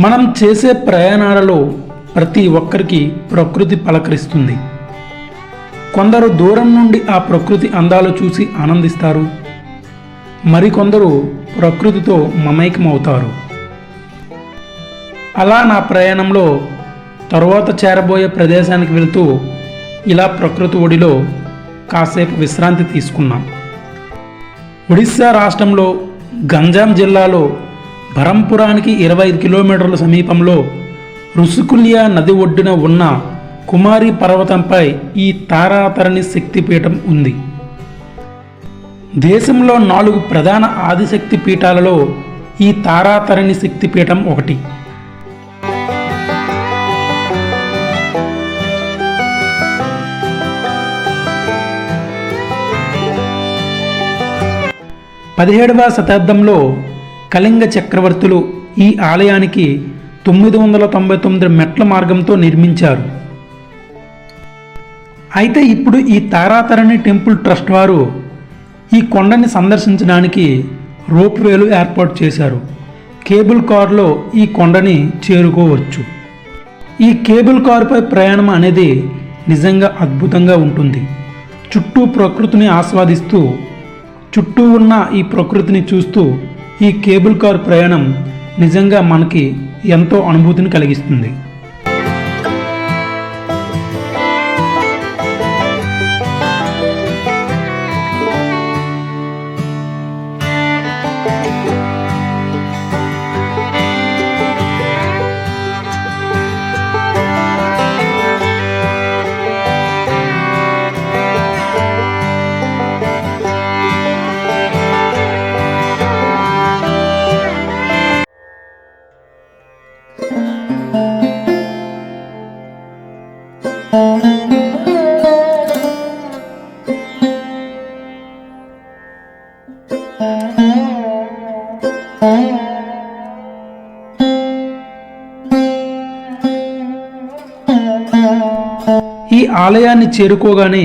మనం చేసే ప్రయాణాలలో ప్రతి ఒక్కరికి ప్రకృతి పలకరిస్తుంది. కొందరు దూరం నుండి ఆ ప్రకృతి అందాలు చూసి ఆనందిస్తారు, మరికొందరు ప్రకృతితో మమైకమవుతారు. అలా నా ప్రయాణంలో తరువాత చేరబోయే ప్రదేశానికి వెళ్తూ ఇలా ప్రకృతి ఒడిలో కాసేపు విశ్రాంతి తీసుకున్నాం. ఒడిశా రాష్ట్రంలో గంజాం జిల్లాలో బరంపురానికి 25 కిలోమీటర్ల సమీపంలో రుషికుల్య నది ఒడ్డున ఉన్న కుమారి పర్వతంపై ఈ తారాతరణి శక్తిపీఠం ఉంది. దేశంలో 4 ప్రధాన ఆదిశక్తి పీఠాలలో ఈ తారాతరణి శక్తిపీఠం ఒకటి. పదిహేడవ శతాబ్దంలో కళింగ చక్రవర్తులు ఈ ఆలయానికి 999 మెట్ల మార్గంతో నిర్మించారు. అయితే ఇప్పుడు ఈ తారాతరణి టెంపుల్ ట్రస్ట్ వారు ఈ కొండని సందర్శించడానికి రోప్వేలు ఏర్పాటు చేశారు. కేబుల్ కారులో ఈ కొండని చేరుకోవచ్చు. ఈ కేబుల్ కారుపై ప్రయాణం అనేది నిజంగా అద్భుతంగా ఉంటుంది. చుట్టూ ప్రకృతిని ఆస్వాదిస్తూ, చుట్టూ ఉన్న ఈ ప్రకృతిని చూస్తూ ఈ కేబుల్ కార్ ప్రయాణం నిజంగా మనకి ఎంతో అనుభూతిని కలిగిస్తుంది. ఈ ఆలయాన్ని చేరుకోగానే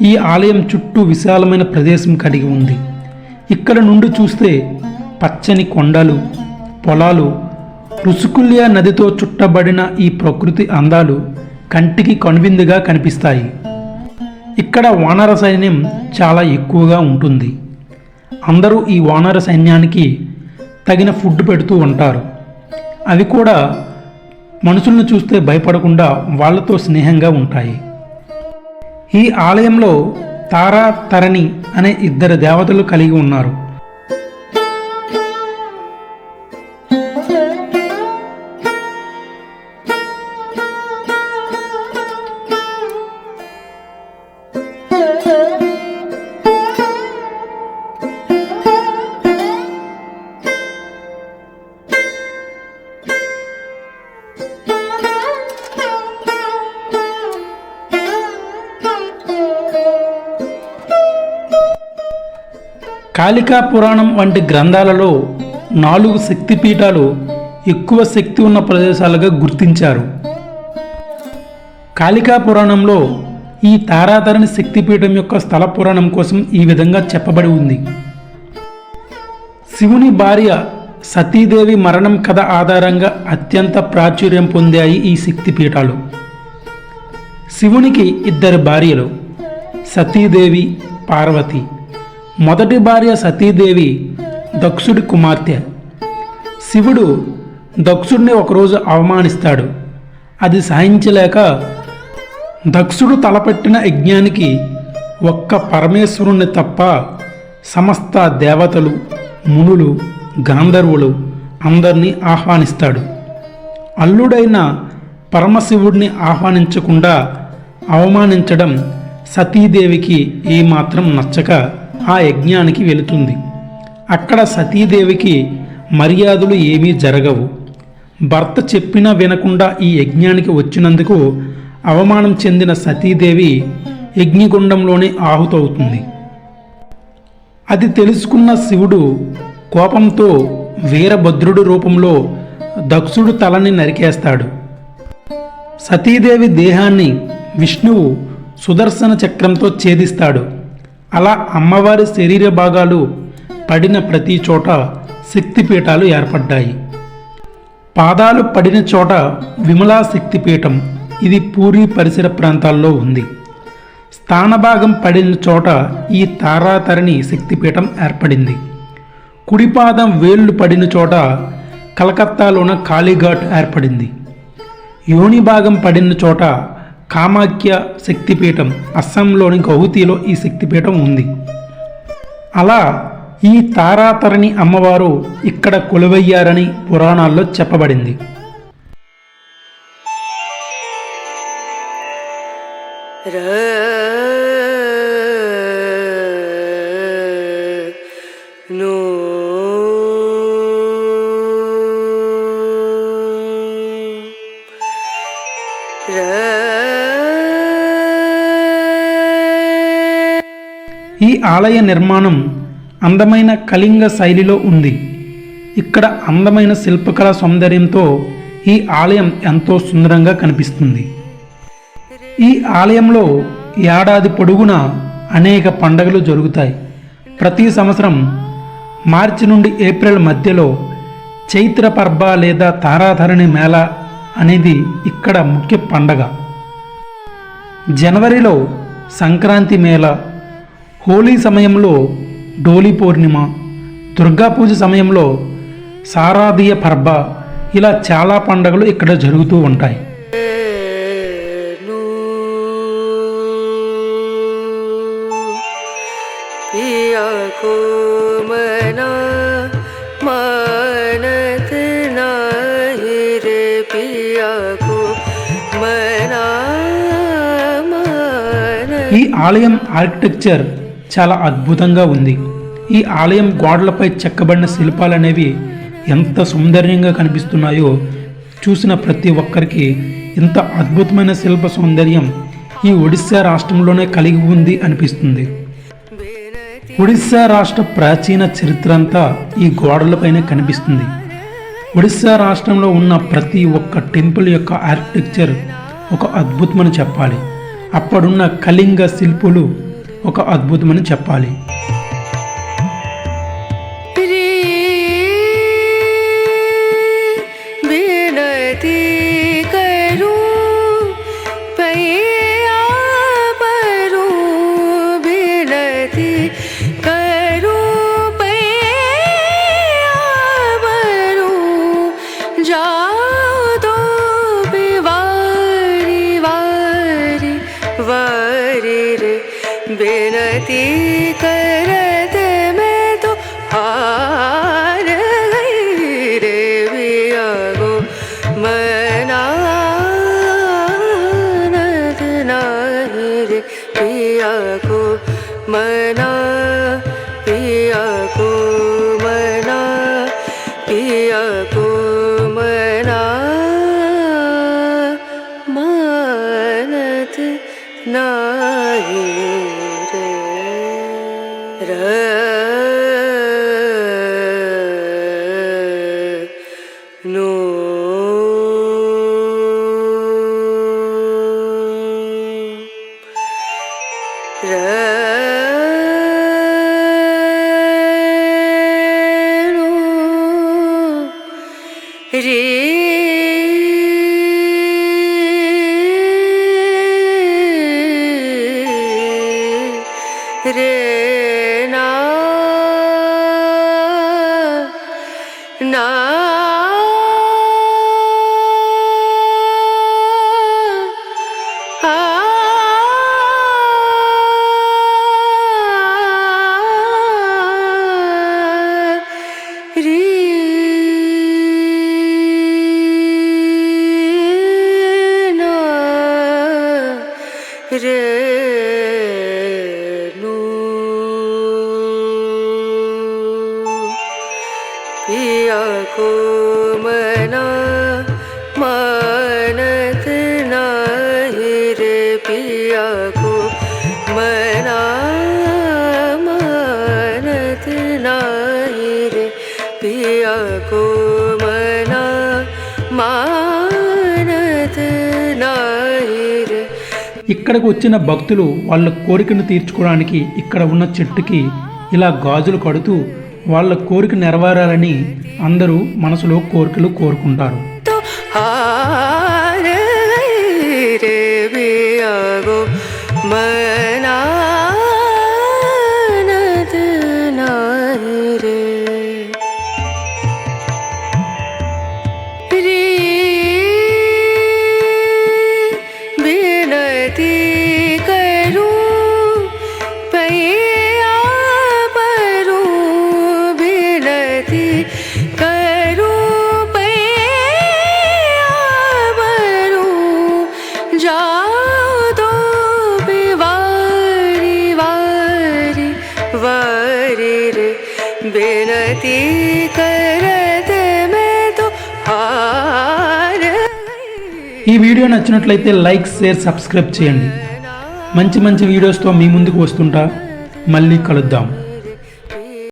ఈ ఆలయం చుట్టూ విశాలమైన ప్రదేశం కలిగి ఉంది. ఇక్కడ నుండి చూస్తే పచ్చని కొండలు, పొలాలు, రుషికుల్య నదితో చుట్టబడిన ఈ ప్రకృతి అందాలు కంటికి కనువిందుగా కనిపిస్తాయి. ఇక్కడ వానర సైన్యం చాలా ఎక్కువగా ఉంటుంది. అందరూ ఈ వానర సైన్యానికి తగిన ఫుడ్ పెడుతూ ఉంటారు. అవి కూడా మనుషులను చూస్తే భయపడకుండా వాళ్ళతో స్నేహంగా ఉంటాయి. ఈ ఆలయంలో తారా తరణి అనే 2 దేవతలు కలిగి ఉన్నారు. కాళికా పురాణం వంటి గ్రంథాలలో 4 శక్తిపీఠాలు ఎక్కువ శక్తి ఉన్న ప్రదేశాలుగా గుర్తించారు. కాళికా పురాణంలో ఈ తారాతరణి శక్తిపీఠం యొక్క స్థల పురాణం కోసం ఈ విధంగా చెప్పబడి ఉంది. శివుని భార్య సతీదేవి మరణం కథ ఆధారంగా అత్యంత ప్రాచుర్యం పొందాయి ఈ శక్తిపీఠాలు. శివునికి 2 భార్యలు, సతీదేవి, పార్వతి. మొదటి భార్య సతీదేవి దక్షుడి కుమార్తె. శివుడు దక్షుడిని ఒకరోజు అవమానిస్తాడు. అది సహించలేక దక్షుడు తలపెట్టిన యజ్ఞానికి ఒక్క పరమేశ్వరుణ్ణి తప్ప సమస్త దేవతలు, మునులు, గాంధర్వులు అందరినీ ఆహ్వానిస్తాడు. అల్లుడైన పరమశివుడిని ఆహ్వానించకుండా అవమానించడం సతీదేవికి ఏమాత్రం నచ్చక ఆ యజ్ఞానికి వెళుతుంది. అక్కడ సతీదేవికి మర్యాదలు ఏమీ జరగవు. భర్త చెప్పినా వినకుండా ఈ యజ్ఞానికి వచ్చినందుకు అవమానం చెందిన సతీదేవి యజ్ఞగుండంలోనే ఆహుతవుతుంది. అది తెలుసుకున్న శివుడు కోపంతో వీరభద్రుడి రూపంలో దక్షుడు తలని నరికేస్తాడు. సతీదేవి దేహాన్ని విష్ణువు సుదర్శన చక్రంతో ఛేదిస్తాడు. అలా అమ్మవారి శరీర భాగాలు పడిన ప్రతి చోట శక్తిపీఠాలు ఏర్పడ్డాయి. పాదాలు పడిన చోట విమలా శక్తిపీఠం, ఇది పూరి పరిసర ప్రాంతాల్లో ఉంది. స్థానభాగం పడిన చోట ఈ తారాతరణి శక్తిపీఠం ఏర్పడింది. కుడిపాదం వేళ్లు పడిన చోట కలకత్తాలోన కాళీఘాట్ ఏర్పడింది. యోని భాగం పడిన చోట కామాఖ్య శక్తిపీఠం, అస్సాంలోని గౌహతిలో ఈ శక్తిపీఠం ఉంది. అలా ఈ తారాతరణి అమ్మవారు ఇక్కడ కొలువయ్యారని పురాణాల్లో చెప్పబడింది. ఈ ఆలయ నిర్మాణం అందమైన కళింగ శైలిలో ఉంది. ఇక్కడ అందమైన శిల్పకళా సౌందర్యంతో ఈ ఆలయం ఎంతో సుందరంగా కనిపిస్తుంది. ఈ ఆలయంలో ఏడాది పొడుగునా అనేక పండుగలు జరుగుతాయి. ప్రతి సంవత్సరం మార్చి నుండి ఏప్రిల్ మధ్యలో చైత్ర పర్బ లేదా తారాధరణి మేళ అనేది ఇక్కడ ముఖ్య పండగ. జనవరిలో సంక్రాంతి మేళ, హోలీ సమయంలో డోలి పూర్ణిమ, దుర్గాపూజ సమయంలో శారదీయ పర్బ, ఇలా చాలా పండుగలు ఇక్కడ జరుగుతూ ఉంటాయి. ఈ ఆలయం ఆర్కిటెక్చర్ చాలా అద్భుతంగా ఉంది. ఈ ఆలయం గోడలపై చెక్కబడిన శిల్పాలు అనేవి ఎంత సౌందర్యంగా కనిపిస్తున్నాయో చూసిన ప్రతి ఒక్కరికి ఇంత అద్భుతమైన శిల్ప సౌందర్యం ఈ ఒడిశా రాష్ట్రంలోనే కలిగి ఉంది అనిపిస్తుంది. ఒడిశా రాష్ట్ర ప్రాచీన చరిత్ర అంతా ఈ గోడలపైనే కనిపిస్తుంది. ఒడిశా రాష్ట్రంలో ఉన్న ప్రతి ఒక్క టెంపుల్ యొక్క ఆర్కిటెక్చర్ ఒక అద్భుతమని చెప్పాలి. అప్పుడున్న కళింగ శిల్పులు ఒక అద్భుతమని చెప్పాలి. बेनती करत मैं तो हार गई रे बिया गो मनानत नाही रे पिया को मना पिया को मना पिया को मना मानत नाही नो रे रे ना ना रे ना रे पिया को मना मानत नाही रे पिया को मना मानत नाही रे पिया को मना मानत नाही रे. ఇక్కడికి వచ్చిన భక్తులు వాళ్ళ కోరికను తీర్చుకోవడానికి ఇక్కడ ఉన్న చెట్టుకి ఇలా గాజులు కడుతూ వాళ్ళ కోరిక నెరవేరాలని అందరూ మనసులో కోరికలు కోరుకుంటారు. तो हार रे पिया को मनानत नाही रे. रे विनती करूं पैया परूं विनती करूं पैया परूं जाओ तो वारी वारी वारी रे विनती करत मैं तो हार. ఈ వీడియో నచ్చినట్లయితే లైక్, షేర్, సబ్స్క్రైబ్ చేయండి. మంచి మంచి వీడియోస్తో మీ ముందుకు వస్తుంటా. మళ్ళీ కలుద్దాం.